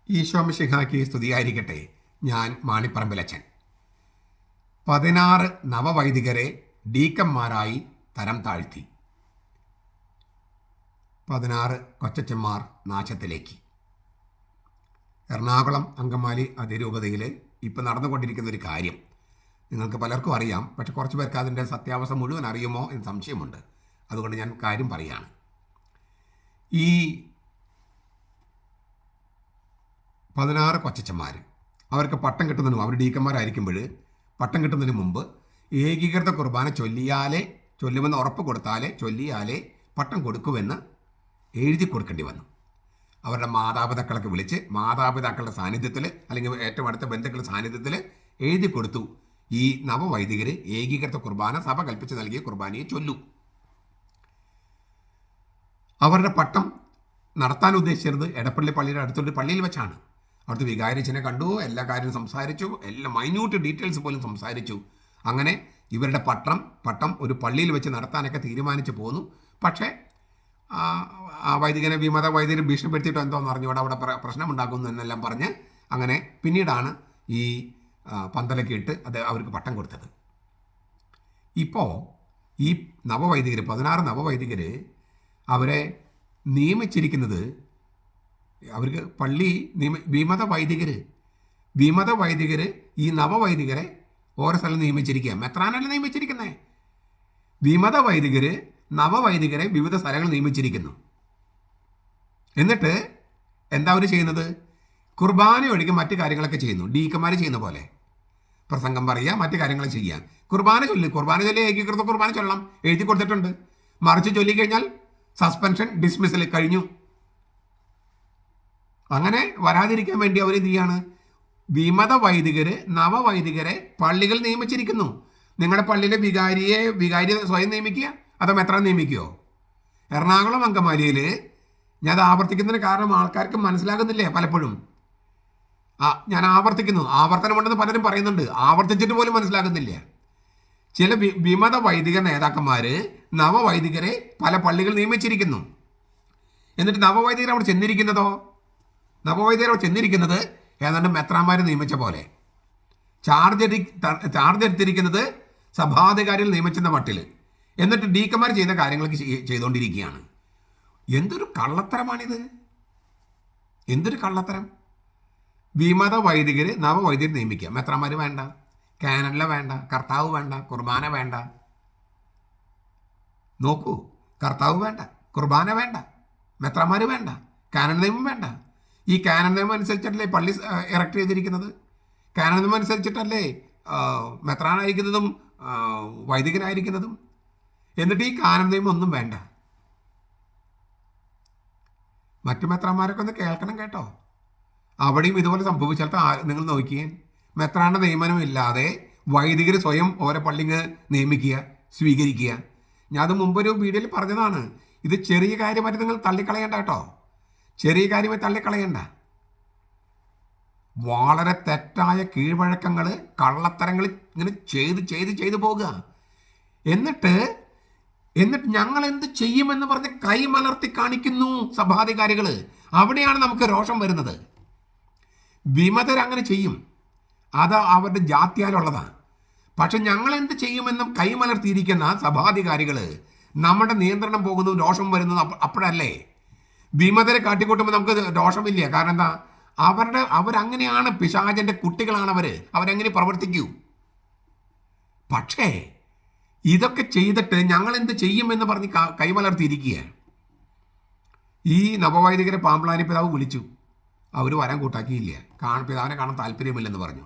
ഈശോ മിശിഹായ്ക്ക് സ്തുതിയായിരിക്കട്ടെ. ഞാൻ മാണിപ്പറമ്പിലച്ചൻ. 16 നവവൈദികരെ ഡീക്കന്മാരായി തരം താഴ്ത്തി. 16 കൊച്ചച്ചന്മാർ നാശത്തിലേക്ക്. എറണാകുളം അങ്കമാലി അതിരൂപതയിൽ ഇപ്പം നടന്നുകൊണ്ടിരിക്കുന്ന ഒരു കാര്യം നിങ്ങൾക്ക് പലർക്കും അറിയാം. പക്ഷെ കുറച്ച് പേർക്ക് അതിൻ്റെ സത്യാവസ്ഥ മുഴുവൻ അറിയുമോ എന്ന് സംശയമുണ്ട്. അതുകൊണ്ട് ഞാൻ കാര്യം പറയുകയാണ്. ഈ 16 കൊച്ചച്ചന്മാർ അവർക്ക് പട്ടം കിട്ടുന്നതിന് മുമ്പ്, അവർ ഡീക്കന്മാരായിരിക്കുമ്പോൾ പട്ടം കിട്ടുന്നതിന് മുമ്പ് ഏകീകൃത കുർബാന ചൊല്ലുമെന്ന് ഉറപ്പ് ചൊല്ലിയാലേ പട്ടം കൊടുക്കുമെന്ന് എഴുതി കൊടുക്കേണ്ടി വന്നു. അവരുടെ മാതാപിതാക്കളൊക്കെ വിളിച്ച് മാതാപിതാക്കളുടെ സാന്നിധ്യത്തിൽ അല്ലെങ്കിൽ ഏറ്റവും അടുത്ത ബന്ധുക്കളുടെ സാന്നിധ്യത്തിൽ എഴുതി കൊടുത്തു. ഈ നവവൈദികർ ഏകീകൃത കുർബാന സഭ കൽപ്പിച്ച് നൽകിയ കുർബാനയെ ചൊല്ലൂ. അവരുടെ പട്ടം നടത്താൻ ഉദ്ദേശിച്ചിരുന്നത് എടപ്പള്ളി പള്ളിയുടെ അടുത്തുള്ള പള്ളിയിൽ വെച്ചാണ്. അവിടുത്തെ വികാരിച്ചനെ കണ്ടു, എല്ലാ കാര്യവും സംസാരിച്ചു, എല്ലാ മൈന്യൂട്ട് ഡീറ്റെയിൽസ് പോലും സംസാരിച്ചു. അങ്ങനെ ഇവരുടെ പട്ടം ഒരു പള്ളിയിൽ വെച്ച് നടത്താനൊക്കെ തീരുമാനിച്ചു പോന്നു. പക്ഷേ ആ വൈദികനെ വിമത വൈദികർ ഭീഷണിപ്പെടുത്തിയിട്ടോ എന്തോന്ന് അറിഞ്ഞുകൂടെ, അവിടെ പ്രശ്നമുണ്ടാക്കുന്നു എന്നെല്ലാം പറഞ്ഞ് അങ്ങനെ പിന്നീടാണ് ഈ പന്തലൊക്കെ ഇട്ട് അവർക്ക് പട്ടം കൊടുത്തത്. ഇപ്പോൾ ഈ 16 നവവൈദികർ അവരെ നിയമിച്ചിരിക്കുന്നത്, അവർക്ക് പള്ളി വിമത വൈദികർ ഈ നവവൈദികരെ ഓരോ സ്ഥലം നിയമിച്ചിരിക്കുക. മെത്രാനല്ല നിയമിച്ചിരിക്കുന്നത്. വിമത വൈദികർ നവവൈദികരെ വിവിധ സ്ഥലങ്ങൾ നിയമിച്ചിരിക്കുന്നു. എന്നിട്ട് എന്താ അവർ ചെയ്യുന്നത്? കുർബാന ഒഴികെ മറ്റു കാര്യങ്ങളൊക്കെ ചെയ്യുന്നു. ഡീക്കന്മാർ ചെയ്യുന്ന പോലെ പ്രസംഗം പറയുക, മറ്റു കാര്യങ്ങൾ ചെയ്യാൻ. കുർബാന ചൊല്ലി ഏകീകൃത കുർബാന ചൊല്ലാം, എഴുതി കൊടുത്തിട്ടുണ്ട്. മറിച്ച് ചൊല്ലിക്കഴിഞ്ഞാൽ സസ്പെൻഷൻ, ഡിസ്മിസൽ കഴിഞ്ഞു. അങ്ങനെ വരാതിരിക്കാൻ വേണ്ടി അവർ എന്ത് ചെയ്യാണ്? വിമത വൈദികർ നവവൈദികരെ പള്ളികൾ നിയമിച്ചിരിക്കുന്നു. നിങ്ങളുടെ പള്ളിയിലെ വികാരിയെ സ്വയം നിയമിക്കുക, അതോ മെത്രാൻ നിയമിക്കുകയോ? എറണാകുളം അങ്കമാലിയിൽ ഞാൻ അത് ആവർത്തിക്കുന്നതിന് കാരണം ആൾക്കാർക്ക് മനസ്സിലാകുന്നില്ലേ പലപ്പോഴും. ഞാൻ ആവർത്തനമുണ്ടെന്ന് പലരും പറയുന്നുണ്ട്, ആവർത്തിച്ചിട്ട് പോലും മനസ്സിലാകുന്നില്ല. ചില വിമത വൈദിക നേതാക്കന്മാർ നവവൈദികരെ പല പള്ളികൾ നിയമിച്ചിരിക്കുന്നു. എന്നിട്ട് നവവൈദികർ അവിടെ ചെന്നിരിക്കുന്നത് ഏതാണ്ട് മെത്രാന്മാർ നിയമിച്ച പോലെ, ചാർജ് എടുത്തിരിക്കുന്നത് സഭാധികാരികൾ നിയമിച്ചെന്ന മട്ടിൽ. എന്നിട്ട് ഡീക്കന്മാർ ചെയ്യുന്ന കാര്യങ്ങളൊക്കെ ചെയ്തുകൊണ്ടിരിക്കുകയാണ്. എന്തൊരു കള്ളത്തരമാണിത്! എന്തൊരു കള്ളത്തരം! വിമത വൈദികർ നവവൈദികർ നിയമിക്കുക, മെത്രാന്മാർ വേണ്ട, കാനഡല വേണ്ട, കർത്താവ് വേണ്ട, കുർബാന വേണ്ട. നോക്കൂ, കർത്താവ് വേണ്ട, കുർബാന വേണ്ട, മെത്രാന്മാർ വേണ്ട, കാനൻ നിയമം വേണ്ട. ഈ കാനൻ നിയമം അനുസരിച്ചിട്ടല്ലേ പള്ളി ഇറക്ട് ചെയ്തിരിക്കുന്നത്. കാനൻ നിയമം അനുസരിച്ചിട്ടല്ലേ മെത്രാനായിരിക്കുന്നതും വൈദികനായിരിക്കുന്നതും. എന്നിട്ട് ഈ കാനൻ നിയമം ഒന്നും വേണ്ട. മറ്റു മെത്രാന്മാരൊക്കെ ഒന്ന് കേൾക്കണം കേട്ടോ. അവിടെയും ഇതുപോലെ സംഭവിച്ചാൽ നിങ്ങൾ നോക്കിയേ, മെത്രാന്റെ നിയമനം ഇല്ലാതെ വൈദികർ സ്വയം ഓരോ പള്ളിങ്ങ് നിയമിക്കുക, സ്വീകരിക്കുക. ഞാൻ അത് മുമ്പൊരു വീഡിയോയിൽ പറഞ്ഞതാണ്. ഇത് ചെറിയ കാര്യമായിട്ട് നിങ്ങൾ തള്ളിക്കളയണ്ട കേട്ടോ. ചെറിയ കാര്യമായി തള്ളിക്കളയണ്ട. വളരെ തെറ്റായ കീഴ്വഴക്കങ്ങൾ, കള്ളത്തരങ്ങൾ ഇങ്ങനെ ചെയ്ത് പോകുക. എന്നിട്ട് ഞങ്ങൾ എന്ത് ചെയ്യുമെന്ന് പറഞ്ഞ് കൈമലർത്തി കാണിക്കുന്നു സഭാധികാരികൾ. അവിടെയാണ് നമുക്ക് രോഷം വരുന്നത്. വിമതരങ്ങനെ ചെയ്യും, അത് അവരുടെ ജാത്യാലുള്ളതാണ്. പക്ഷെ ഞങ്ങൾ എന്ത് ചെയ്യുമെന്നും കൈമലർത്തിയിരിക്കുന്ന സഭാധികാരികൾ, നമ്മുടെ നിയന്ത്രണം പോകുന്നതും രോഷം വരുന്നത് അപ്പോഴല്ലേ. വിമതരെ കാട്ടിക്കൂട്ടുമ്പോൾ നമുക്ക് ദോഷമില്ല. കാരണം എന്താ? അവരങ്ങനെയാണ്, പിശാചന്റെ കുട്ടികളാണ് അവരെങ്ങനെ പ്രവർത്തിക്കൂ. പക്ഷേ ഇതൊക്കെ ചെയ്തിട്ട് ഞങ്ങൾ എന്ത് ചെയ്യുമെന്ന് പറഞ്ഞ് കൈമലർത്തിയിരിക്കുക. ഈ നവവൈദികരെ പാമ്പ്ളാനി പിതാവ് വിളിച്ചു, അവർ വരാൻ കൂട്ടാക്കിയില്ല. പിതാവിനെ കാണാൻ താല്പര്യമില്ലെന്ന് പറഞ്ഞു.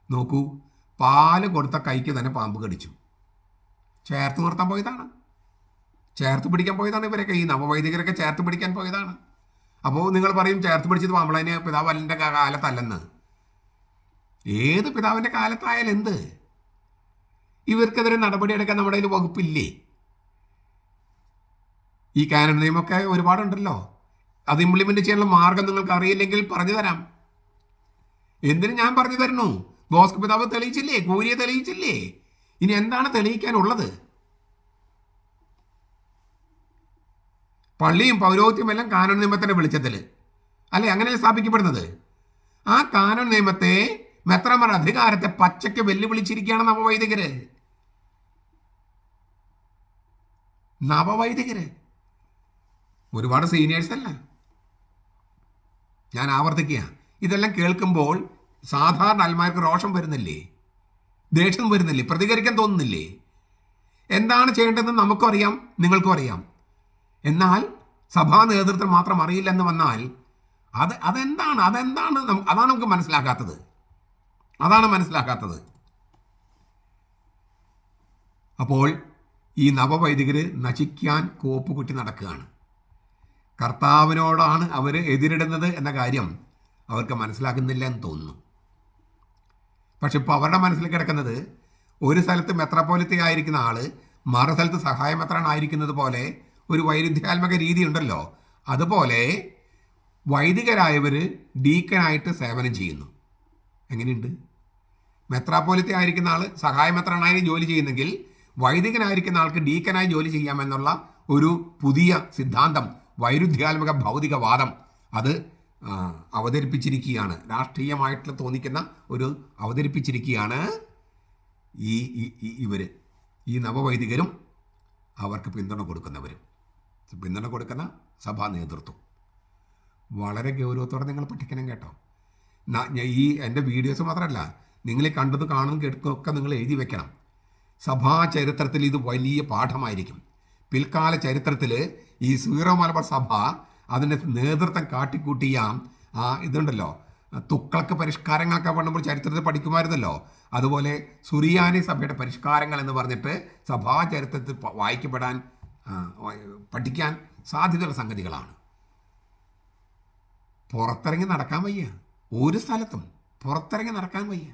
നോക്കൂ, പാല് കൊടുത്ത കൈക്ക് തന്നെ പാമ്പ് കടിച്ചു. ചേർത്ത് നിർത്താൻ പോയതാണ്, ചേർത്ത് പിടിക്കാൻ പോയതാണ്. ഇവരൊക്കെ ഈ നവവൈദികരൊക്കെ ചേർത്ത് പിടിക്കാൻ പോയതാണ്. അപ്പോൾ നിങ്ങൾ പറയും ചേർത്ത് പിടിച്ചത് പാമ്പ്ളാനി പിതാവ് അല്ലിൻ്റെ കാലത്തല്ലെന്ന്. ഏത് പിതാവിൻ്റെ കാലത്തായാലും എന്ത്? ഇവർക്കെതിരെ നടപടിയെടുക്കാൻ നമ്മുടെ കയ്യിൽ വകുപ്പില്ലേ? ഈ കാനൻ നിയമമൊക്കെ ഒരുപാടുണ്ടല്ലോ. അത് ഇംപ്ലിമെന്റ് ചെയ്യാനുള്ള മാർഗം നിങ്ങൾക്ക് അറിയില്ലെങ്കിൽ പറഞ്ഞു തരാം. എന്തിനും ഞാൻ പറഞ്ഞു തരുന്നു. ബോസ്കോ പിതാവ് തെളിയിച്ചില്ലേ, കൂരിയെ തെളിയിച്ചില്ലേ. ഇനി എന്താണ് തെളിയിക്കാനുള്ളത്? പള്ളിയും പൗരോഹിത്യമെല്ലാം കാനൂൻ നിയമത്തിൻ്റെ വെളിച്ചത്തിൽ. അല്ലെ? അങ്ങനെയല്ലേ സ്ഥാപിക്കപ്പെടുന്നത്? ആ കാനോൻ നിയമത്തെ, മെത്രാന്മാരുടെ അധികാരത്തെ പച്ചയ്ക്ക് വെല്ലുവിളിച്ചിരിക്കുകയാണ് നവവൈദികര്. ഒരുപാട് സീനിയേഴ്സ് അല്ല. ഞാൻ ആവർത്തിക്കുക, ഇതെല്ലാം കേൾക്കുമ്പോൾ സാധാരണ ആത്മാർക്ക് രോഷം വരുന്നില്ലേ? ദേഷ്യം വരുന്നില്ലേ? പ്രതികരിക്കാൻ തോന്നുന്നില്ലേ? എന്താണ് ചെയ്യേണ്ടതെന്ന് നമുക്കും അറിയാം, നിങ്ങൾക്കും അറിയാം. എന്നാൽ സഭാ നേതൃത്വം മാത്രം അറിയില്ലെന്ന് വന്നാൽ അതെന്താണ്? അതാണ് നമുക്ക് മനസ്സിലാക്കാത്തത്. അപ്പോൾ ഈ നവവൈദികര് നശിക്കാൻ കോപ്പുകുട്ടി നടക്കുകയാണ്. കർത്താവിനോടാണ് അവർ എതിരിടുന്നത് എന്ന കാര്യം അവർക്ക് മനസ്സിലാക്കുന്നില്ല എന്ന് തോന്നുന്നു. പക്ഷെ ഇപ്പോൾ അവരുടെ മനസ്സിൽ കിടക്കുന്നത്, ഒരു സ്ഥലത്ത് മെത്രാപ്പോലിത്ത ആയിരിക്കുന്ന ആള് മറു സ്ഥലത്ത് സഹായമെത്രാനായിരിക്കുന്നത് പോലെ ഒരു വൈരുദ്ധ്യാത്മക രീതി ഉണ്ടല്ലോ. അതുപോലെ വൈദികരായവർ ഡീക്കനായിട്ട് സേവനം ചെയ്യുന്നു. എങ്ങനെയുണ്ട്? മെത്രാപ്പോലിത്ത ആയിരിക്കുന്ന ആൾ സഹായമെത്രാനായി ജോലി ചെയ്യുന്നെങ്കിൽ വൈദികനായിരിക്കുന്ന ആൾക്ക് ഡീക്കനായി ജോലി ചെയ്യാമെന്നുള്ള ഒരു പുതിയ സിദ്ധാന്തം, വൈരുദ്ധ്യാത്മക ഭൗതികവാദം, അത് അവതരിപ്പിച്ചിരിക്കുകയാണ്. രാഷ്ട്രീയമായിട്ട് തോന്നിക്കുന്ന ഒരു അവതരിപ്പിച്ചിരിക്കുകയാണ് ഈ നവവൈദികരും അവർക്ക് പിന്തുണ കൊടുക്കുന്ന സഭാ നേതൃത്വം. വളരെ ഗൗരവത്തോടെ നിങ്ങൾ പഠിക്കണം കേട്ടോ. ഈ എൻ്റെ വീഡിയോസ് മാത്രമല്ല, നിങ്ങൾ കണ്ടത് കാണും കേൾക്കുകയൊക്കെ നിങ്ങൾ എഴുതി വെക്കണം. സഭാ ചരിത്രത്തിൽ ഇത് വലിയ പാഠമായിരിക്കും. പിൽക്കാല ചരിത്രത്തിൽ ഈ സീറോ മലബാർ സഭ അതിൻ്റെ നേതൃത്വം കാട്ടിക്കൂട്ടിയ ഇതുണ്ടല്ലോ, തുക്കളക്ക് പരിഷ്കാരങ്ങളൊക്കെ പണ്ടുമ്പോൾ ചരിത്രത്തിൽ പഠിക്കുമായിരുന്നല്ലോ. അതുപോലെ സുറിയാനി സഭയുടെ പരിഷ്കാരങ്ങൾ എന്ന് പറഞ്ഞിട്ട് സഭാ ചരിത്രത്തിൽ പഠിക്കാൻ സാധ്യതയുള്ള സംഗതികളാണ്. പുറത്തിറങ്ങി നടക്കാൻ വയ്യ. ഒരു സ്ഥലത്തും പുറത്തിറങ്ങി നടക്കാൻ വയ്യ.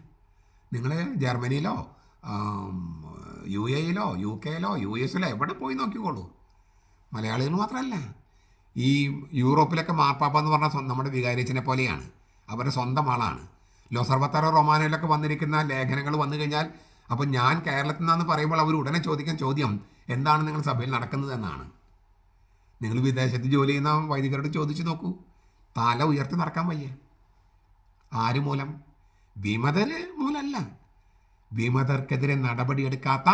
നിങ്ങൾ ജർമ്മനിയിലോ UAE-യിലോ UK-യിലോ US-യിലോ എവിടെ പോയി നോക്കിക്കോളൂ. മലയാളികൾ മാത്രമല്ല, ഈ യൂറോപ്പിലൊക്കെ മാർപ്പാപ്പ എന്ന് പറഞ്ഞാൽ നമ്മുടെ വികാരിയച്ഛനെ പോലെയാണ്. അവരുടെ സ്വന്തം ആളാണ്. ലോസർവത്താറോ റൊമാനോയിലൊക്കെ വന്നിരിക്കുന്ന ലേഖനങ്ങൾ വന്നു കഴിഞ്ഞാൽ, അപ്പം ഞാൻ കേരളത്തിൽ നിന്നാന്ന് പറയുമ്പോൾ അവർ ഉടനെ ചോദിക്കുന്ന ചോദ്യം എന്താണ് നിങ്ങൾ സഭയിൽ നടക്കുന്നത് എന്നാണ്. നിങ്ങൾ വിദേശത്ത് ജോലി ചെയ്യുന്ന വൈദികരോട് ചോദിച്ചു നോക്കൂ. തല ഉയർത്തി നടക്കാൻ വയ്യ. ആര് മൂലം? വിമതർ മൂലമല്ല, വിമതർക്കെതിരെ നടപടിയെടുക്കാത്ത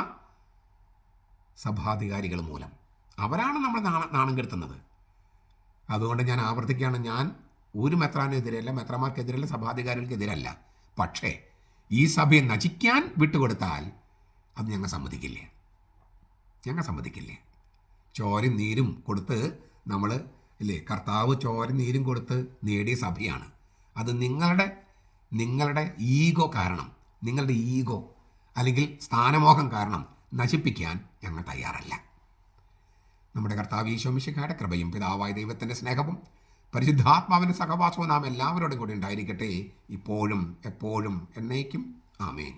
സഭാധികാരികൾ മൂലം. അവരാണ് നമ്മൾ നാണം കെടുത്തുന്നത്. അതുകൊണ്ട് ഞാൻ ആവർത്തിക്കുകയാണ്, ഞാൻ ഒരു മെത്രാനെതിരല്ല, മെത്രാന്മാർക്കെതിരല്ല, സഭാധികാരികൾക്കെതിരല്ല. പക്ഷേ ഈ സഭയെ നശിക്കാൻ വിട്ടുകൊടുത്താൽ അത് ഞങ്ങൾ സമ്മതിക്കില്ല. ചോരയും നീരും കൊടുത്ത് നമ്മൾ കർത്താവ് ചോരയും നീരും കൊടുത്ത് നേടിയ സഭയാണ്. അത് നിങ്ങളുടെ ഈഗോ കാരണം, നിങ്ങളുടെ ഈഗോ അല്ലെങ്കിൽ സ്ഥാനമോഹം കാരണം നശിപ്പിക്കാൻ ഞങ്ങൾ തയ്യാറല്ല. നമ്മുടെ കർത്താവ് ഈശോ മിശിഹായുടെ കൃപയും പിതാവായ ദൈവത്തിൻ്റെ സ്നേഹവും പരിശുദ്ധാത്മാവിൻ്റെ സഹവാസവും നാം എല്ലാവരോടും കൂടി ഉണ്ടായിരിക്കട്ടെ, ഇപ്പോഴും എപ്പോഴും എന്നേക്കും. ആമേൻ.